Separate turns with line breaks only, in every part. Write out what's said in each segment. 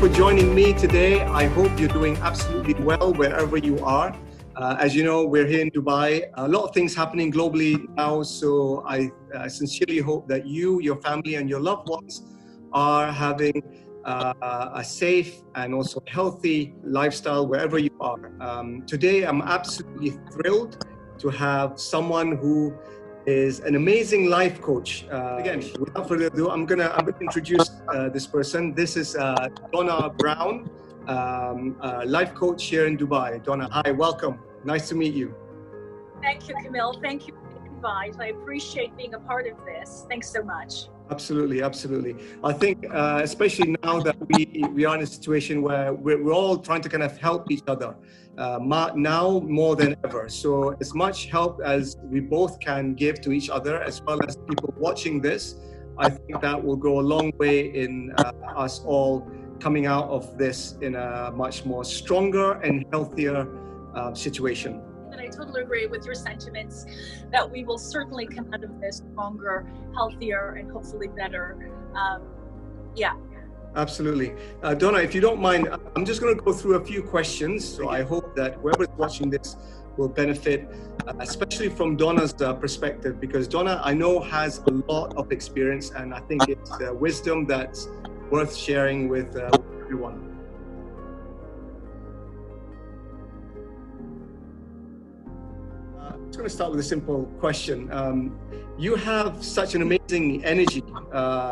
for joining me today. I hope you're doing absolutely well wherever you are. As you know, we're here in Dubai. A lot of things happening globally now, so I sincerely hope that you, your family, and your loved ones are having a safe and also healthy lifestyle wherever you are. Today, I'm absolutely thrilled to have someone who is an amazing life coach. Again, without further ado, I'm gonna introduce this person. This is Donna Brown, life coach here in Dubai. Donna, hi, welcome. Nice to meet you.
Thank you, Kamil. Thank you for the invite. I appreciate being a part of this. Thanks so much.
Absolutely, absolutely. I think, especially now that we are in a situation where we're all trying to kind of help each other, now more than ever. So as much help as we both can give to each other, as well as people watching this, I think that will go a long way in us all coming out of this in a much more stronger and healthier situation.
And I totally agree with your sentiments that we will certainly come out of this stronger, healthier, and hopefully better. Yeah.
Absolutely. Donna, if you don't mind, I'm just going to go through a few questions. So I hope that whoever's watching this will benefit, especially from Donna's perspective, because Donna, I know, has a lot of experience, and I think it's wisdom that's worth sharing with everyone. I'm just going to start with a simple question. You have such an amazing energy.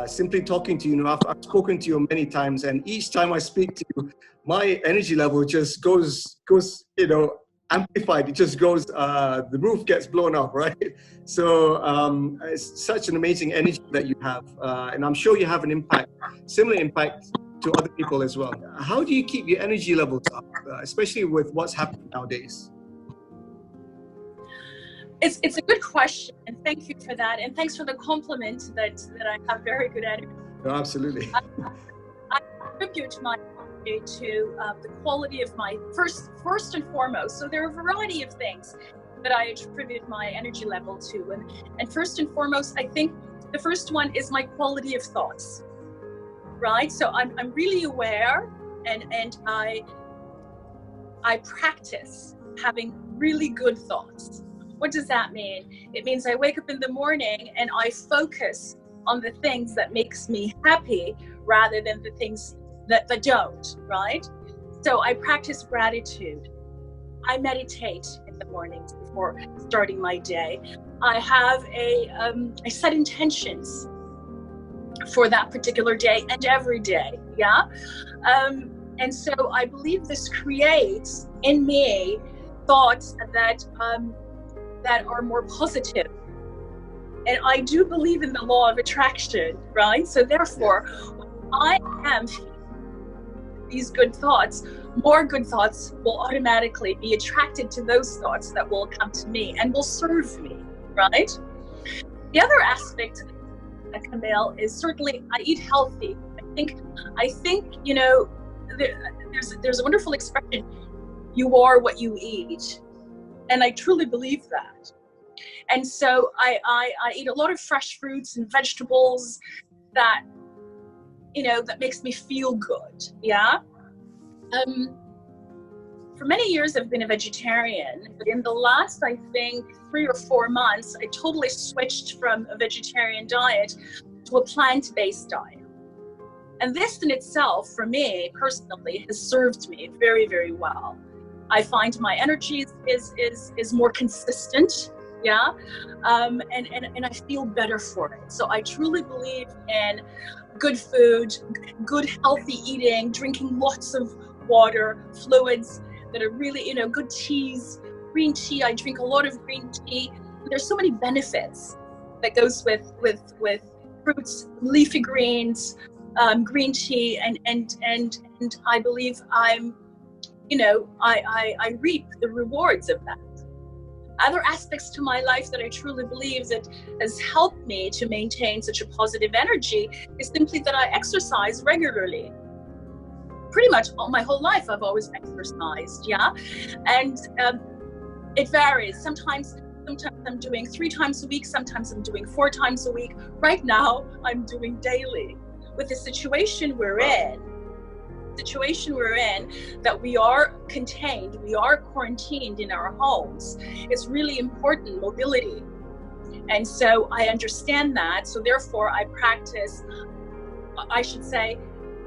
Simply talking to you, I've spoken to you many times, and each time I speak to you, my energy level just goes, amplified. It just goes, the roof gets blown up, right? So it's such an amazing energy that you have, and I'm sure you have an impact, similar impact to other people as well. How do you keep your energy levels up, especially with what's happening nowadays?
It's a good question, and thank you for that, and thanks for the compliment that I have very good energy.
No, absolutely.
I attribute my energy to the quality of my first and foremost. So there are a variety of things that I attribute my energy level to, and first and foremost, I think the first one is my quality of thoughts. Right? So I'm really aware, and I practice having really good thoughts. What does that mean? It means I wake up in the morning and I focus on the things that makes me happy rather than the things that don't, right? So I practice gratitude. I meditate in the mornings before starting my day. I have I set intentions for that particular day and every day, yeah? And so I believe this creates in me thoughts that are more positive. And I do believe in the law of attraction, right? So therefore, I am these good thoughts, more good thoughts will automatically be attracted to those thoughts that will come to me and will serve me, right? The other aspect, Kamil, is certainly I eat healthy. I think there's a wonderful expression, you are what you eat. And I truly believe that. And so I eat a lot of fresh fruits and vegetables that, that makes me feel good, yeah? For many years I've been a vegetarian, but in the last, I think, 3 or 4 months, I totally switched from a vegetarian diet to a plant-based diet. And this in itself, for me personally, has served me very, very well. I find my energy is more consistent, yeah, and I feel better for it. So I truly believe in good food, good healthy eating, drinking lots of water, fluids that are really, good teas, green tea. I drink a lot of green tea. There's so many benefits that goes with fruits, leafy greens, green tea, and I believe I reap the rewards of that. Other aspects to my life that I truly believe that has helped me to maintain such a positive energy is simply that I exercise regularly. Pretty much all my whole life I've always exercised, yeah? And it varies. Sometimes I'm doing 3 times a week, sometimes I'm doing 4 times a week. Right now, I'm doing daily. With the situation we're in, situation we're in, that we are contained, we are quarantined in our homes, it's really important, mobility. And so I understand that. So therefore I practice, I should say,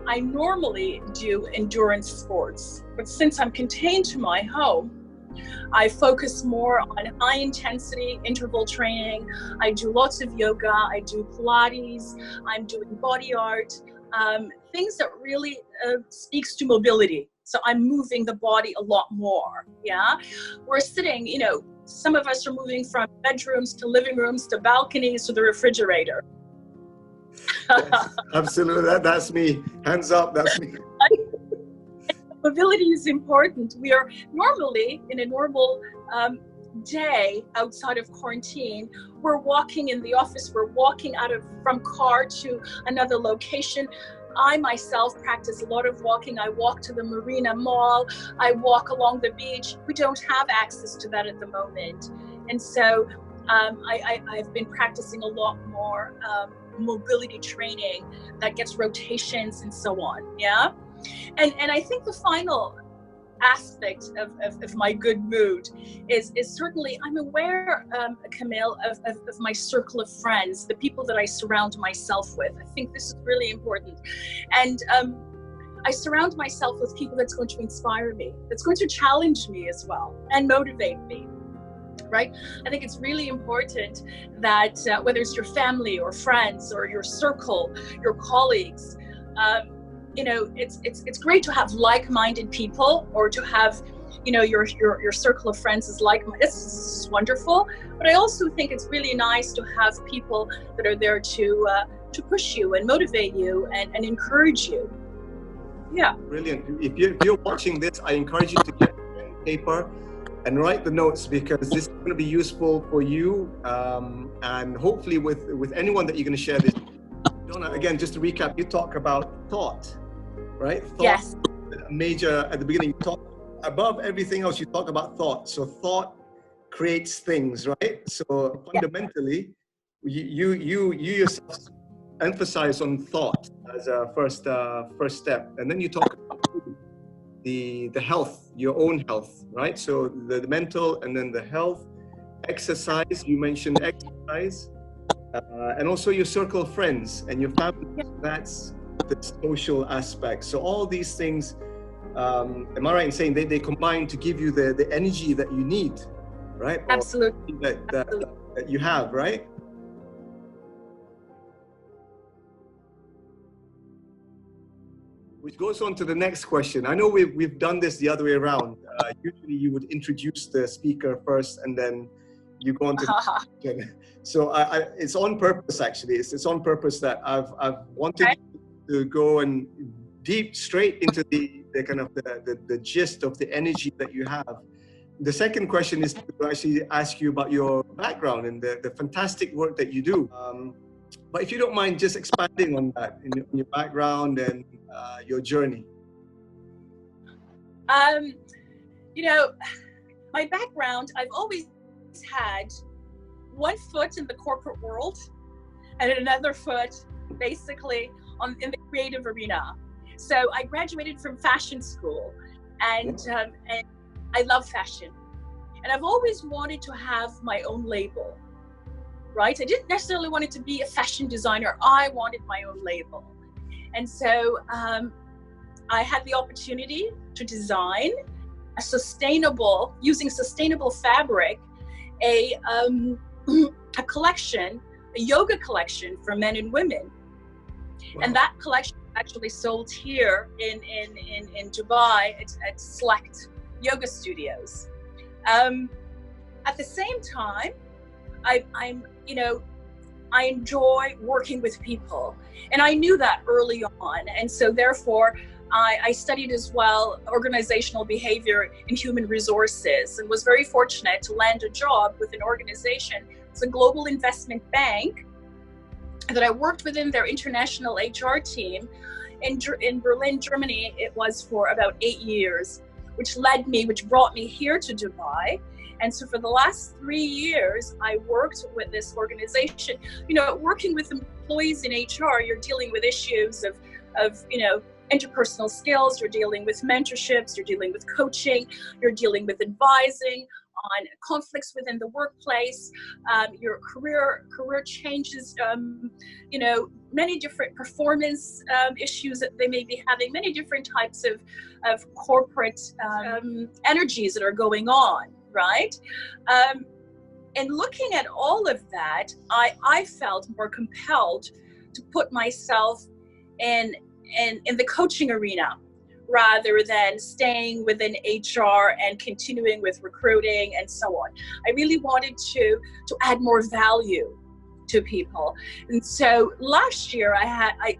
I normally do endurance sports, but since I'm contained to my home, I focus more on high intensity interval training. I do lots of yoga, I do Pilates, I'm doing body art, things that really speaks to mobility. So I'm moving the body a lot more, yeah? We're sitting, you know, some of us are moving from bedrooms to living rooms to balconies to the refrigerator.
Yes, absolutely, that's me. Hands up, that's me.
Mobility is important. We are normally, in a normal day outside of quarantine, we're walking in the office, we're walking from car to another location. I myself practice a lot of walking. I walk to the Marina Mall, I walk along the beach. We don't have access to that at the moment. And so I've been practicing a lot more mobility training that gets rotations and so on, yeah? And I think the final aspect of my good mood is certainly I'm aware, Kamil, of my circle of friends, the people that I surround myself with. I think this is really important. And I surround myself with people that's going to inspire me, that's going to challenge me as well and motivate me. Right? I think it's really important that whether it's your family or friends or your circle, your colleagues, you know, it's great to have like-minded people, or to have, you know, your circle of friends is like-minded. This is wonderful. But I also think it's really nice to have people that are there to push you and motivate you and encourage you. Yeah.
Brilliant. If you're watching this, I encourage you to get pen and paper and write the notes, because this is going to be useful for you, and hopefully with anyone that you're going to share this. Donna, again, just to recap, you talk about thought, right? Thought,
yes.
Major at the beginning. You talk above everything else. You talk about thought. So thought creates things, right? So fundamentally, you yourself emphasize on thought as a first step, and then you talk about the health, your own health, right? So the mental, and then the health, exercise. You mentioned exercise. And also your circle of friends and your family. That's the social aspect. So all these things, am I right in saying they combine to give you the energy that you need, right?
Absolutely.
That you have, right? Which goes on to the next question. I know we've done this the other way around. Usually you would introduce the speaker first, and then you go on to the question. So it's on purpose, actually. It's on purpose that I've wanted to go and straight into the kind of the gist of the energy that you have. The second question is to actually ask you about your background and the fantastic work that you do. But if you don't mind just expanding on that, in your background and your journey.
You know, my background, I've always had one foot in the corporate world and another foot basically in the creative arena. So I graduated from fashion school, and I love fashion. And I've always wanted to have my own label, right? I didn't necessarily want it to be a fashion designer. I wanted my own label. And so I had the opportunity to design using sustainable fabric, a collection, a yoga collection for men and women. Wow. And that collection actually sold here in Dubai at select yoga studios. At the same time, I enjoy working with people, and I knew that early on. And so therefore, I studied as well organizational behavior in human resources, and was very fortunate to land a job with an organization. It's a global investment bank that I worked within their international HR team in Berlin, Germany. It was for about 8 years, which brought me here to Dubai. And so for the last 3 years, I worked with this organization. You know, working with employees in HR, you're dealing with issues of interpersonal skills, you're dealing with mentorships, you're dealing with coaching, you're dealing with advising on conflicts within the workplace, your career changes, you know, many different performance issues that they may be having, many different types of corporate energies that are going on, right? And looking at all of that, I felt more compelled to put myself in the coaching arena, rather than staying within HR and continuing with recruiting and so on. I really wanted to add more value to people. And so last year I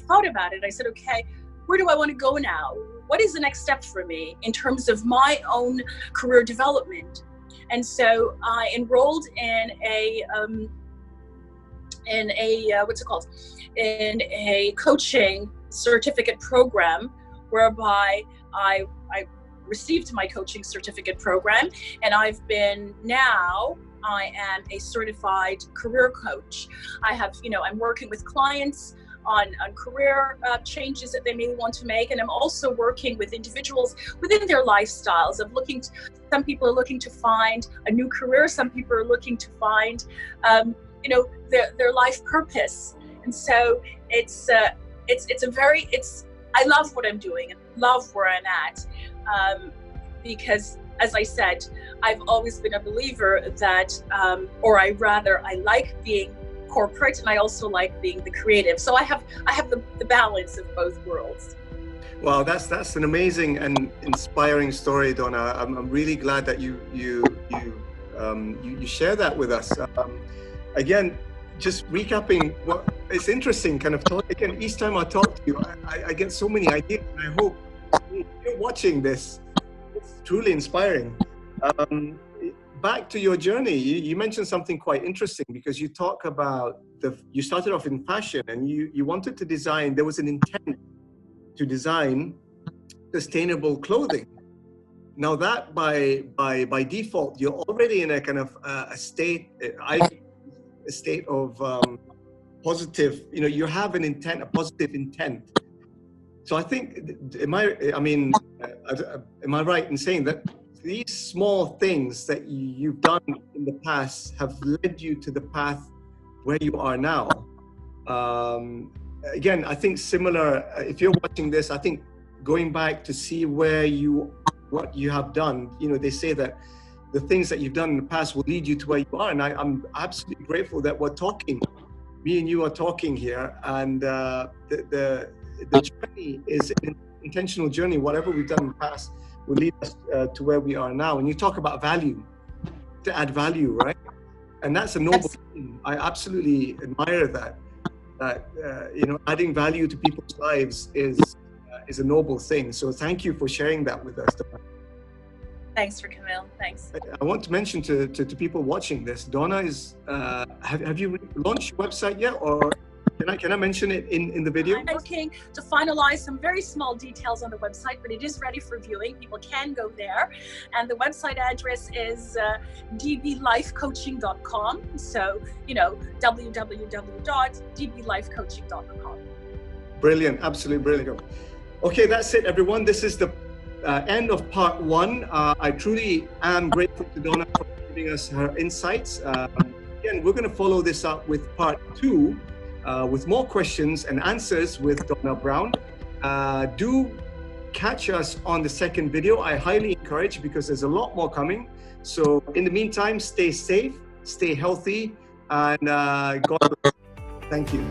thought about it. I said, okay, where do I want to go now? What is the next step for me in terms of my own career development? And so I enrolled in a coaching certificate program, whereby I received my coaching certificate program, and I am a certified career coach. I'm working with clients on career changes that they may want to make, and I'm also working with individuals within their lifestyles of some people are looking to find a new career, some people are looking to find their life purpose. And so I love what I'm doing and love where I'm at, because, as I said, I've always been a believer that, I like being corporate, and I also like being the creative. So I have the balance of both worlds.
Wow, that's an amazing and inspiring story, Donna. I'm really glad that you share that with us. Again, just recapping, it's interesting kind of talk. Again, each time I talk to you, I get so many ideas, and I hope you're watching this. It's truly inspiring. Back to your journey, you mentioned something quite interesting, because you talk about you started off in fashion, and you wanted to design. There was an intent to design sustainable clothing. Now that by default, you're already in a kind of a state of positive, you have an intent, a positive intent. So I think, am I right in saying that these small things that you've done in the past have led you to the path where you are now? Again, I think similar, if you're watching this, I think going back to see what you have done, they say that the things that you've done in the past will lead you to where you are. And I'm absolutely grateful that we're talking. Me and you are talking here, and the journey is an intentional journey. Whatever we've done in the past will lead us to where we are now. And you talk about value, to add value, right? And that's a noble thing. I absolutely admire that. Adding value to people's lives is a noble thing. So thank you for sharing that with us, Donna.
Thanks for Kamil. Thanks.
I want to mention to people watching this, Donna is, have you launched your website yet, or can I mention it in the video?
I'm looking to finalize some very small details on the website, but it is ready for viewing. People can go there. And the website address is dblifecoaching.com. So, www.dblifecoaching.com.
Brilliant. Absolutely brilliant. Okay, that's it, everyone. This is the end of part one. I truly am grateful to Donna for giving us her insights. Again, we're going to follow this up with part two, with more questions and answers with Donna Brown. Do catch us on the second video. I highly encourage, because there's a lot more coming. So in the meantime, stay safe, stay healthy, and God bless. Thank you.